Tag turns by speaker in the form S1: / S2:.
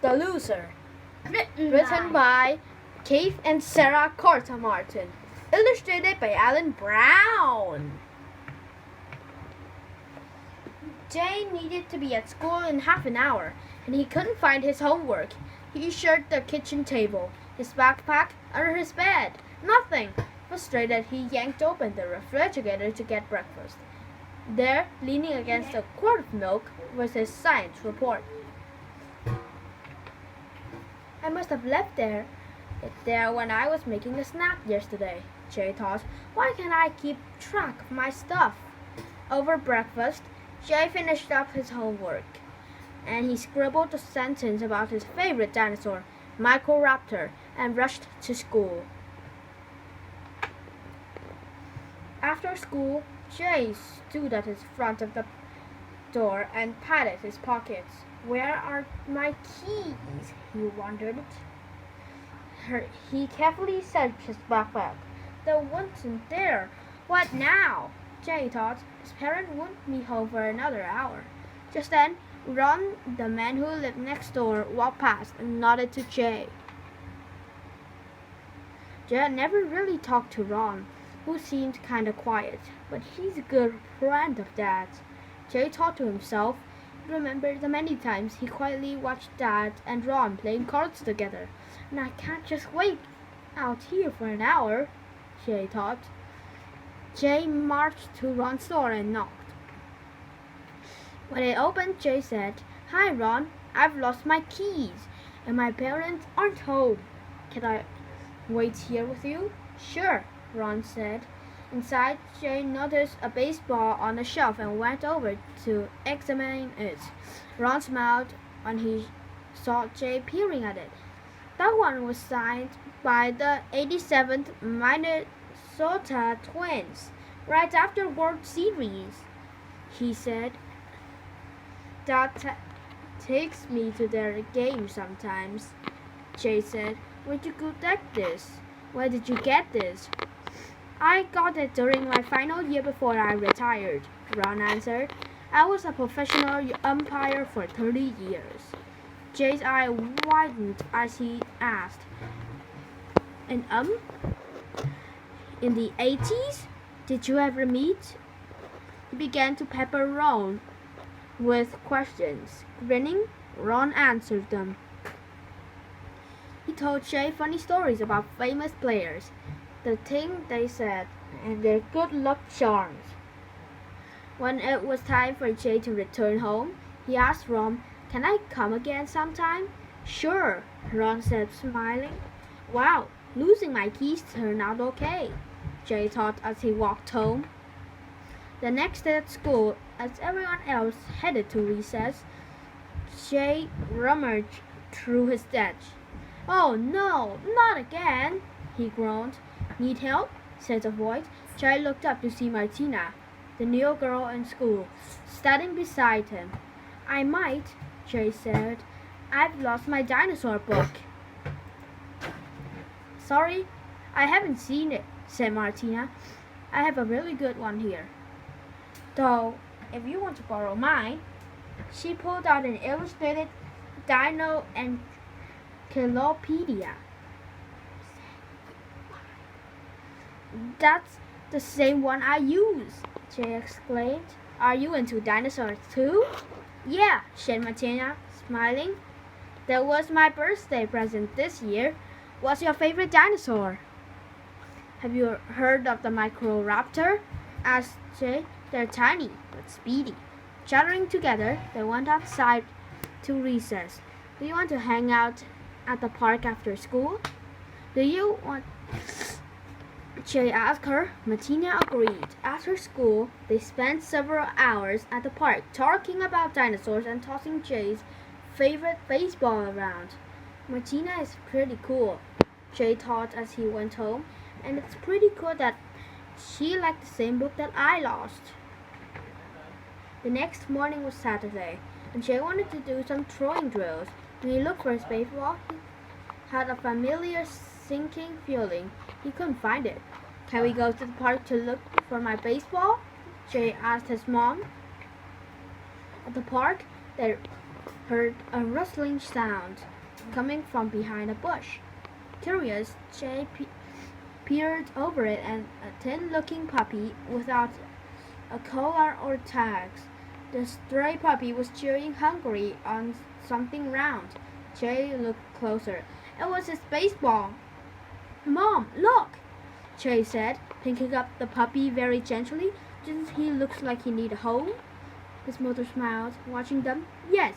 S1: The Loser.
S2: Written by Keith and Sarah Carter Martin. Illustrated by Alan Brown. Jay needed to be at school in half an hour, and he couldn't find his homework. He searched the kitchen table, his backpack, under his bed. Nothing. Frustrated, he yanked open the refrigerator to get breakfast. There, leaning against a quart of milk, was his science report. I must have left it there when I was making a snack yesterday, Jay thought. Why can't I keep track of my stuff? Over breakfast, Jay finished up his homework, and he scribbled a sentence about his favorite dinosaur, Microraptor, and rushed to school. After school, Jay stood at his front of the door and patted his pockets. Where are my keys? He wondered. He carefully searched his backpack. They weren't there. What now? Jay thought. His parents wouldn't be home for another hour. Just then, Ron, the man who lived next door, walked past and nodded to Jay. Jay had never really talked to Ron, who seemed kind of quiet, but he's a good friend of Dad's. Jay thought to himself. He remembered the many times he quietly watched Dad and Ron playing cards together. And I can't just wait out here for an hour, Jay thought. Jay marched to Ron's door and knocked. When it opened, Jay said, "Hi, Ron. I've lost my keys, and my parents aren't home. Can I wait here with you?" "Sure," Ron said. Inside, Jay noticed a baseball on the shelf and went over to examine it. Ron smiled when he saw Jay peering at it. That one was signed by the 87th Minnesota Twins, right after World Series, he said. "Dad takes me to their games sometimes," Jay said. "Where'd you get this? Where did you get this?" "I got it during my final year before I retired," Ron answered. "I was a professional umpire for 30 years. Jay's eye widened as he asked, "An in the 80s? Did you ever meet?" He began to pepper Ron with questions. Grinning, Ron answered them. He told Jay funny stories about famous players, the things they said, and their good luck charms. When it was time for Jay to return home, he asked Ron, "Can I come again sometime?" "Sure," Ron said, smiling. "Wow, losing my keys turned out okay," Jay thought as he walked home. The next day at school, as everyone else headed to recess, Jay rummaged through his desk. "Oh no, not again," he groaned. "Need help?" said a voice. Jay looked up to see Martina, the new girl in school, standing beside him. "I might," Jay said. "I've lost my dinosaur book." "Sorry, I haven't seen it," said Martina. "I have a really good one here. Though, if you want to borrow mine." She pulled out an illustrated Dino Encyclopedia. "That's the same one I use," Jay exclaimed. "Are you into dinosaurs too?" "Yeah," said Martina, smiling. "That was my birthday present this year. What's your favorite dinosaur?" "Have you heard of the Microraptor?" asked Jay. "They're tiny, but speedy." Chattering together, they went outside to recess. "Do you want to hang out at the park after school?" "Do you want..." Jay asked her. Martina agreed. After school, they spent several hours at the park talking about dinosaurs and tossing Jay's favorite baseball around. Martina is pretty cool, Jay thought as he went home, and it's pretty cool that she liked the same book that I lost. The next morning was Saturday, and Jay wanted to do some throwing drills. When he looked for his baseball, he had a familiar sinking feeling. He couldn't find it. "Can we go to the park to look for my baseball?" Jay asked his mom. At the park, they heard a rustling sound coming from behind a bush. Curious, Jay peered over it and a thin-looking puppy without a collar or tags. The stray puppy was chewing hungrily on something round. Jay looked closer. It was his baseball. Mom, look! Jay said, picking up the puppy very gently. Doesn't he look like he need a home? His mother smiled, watching them. Yes,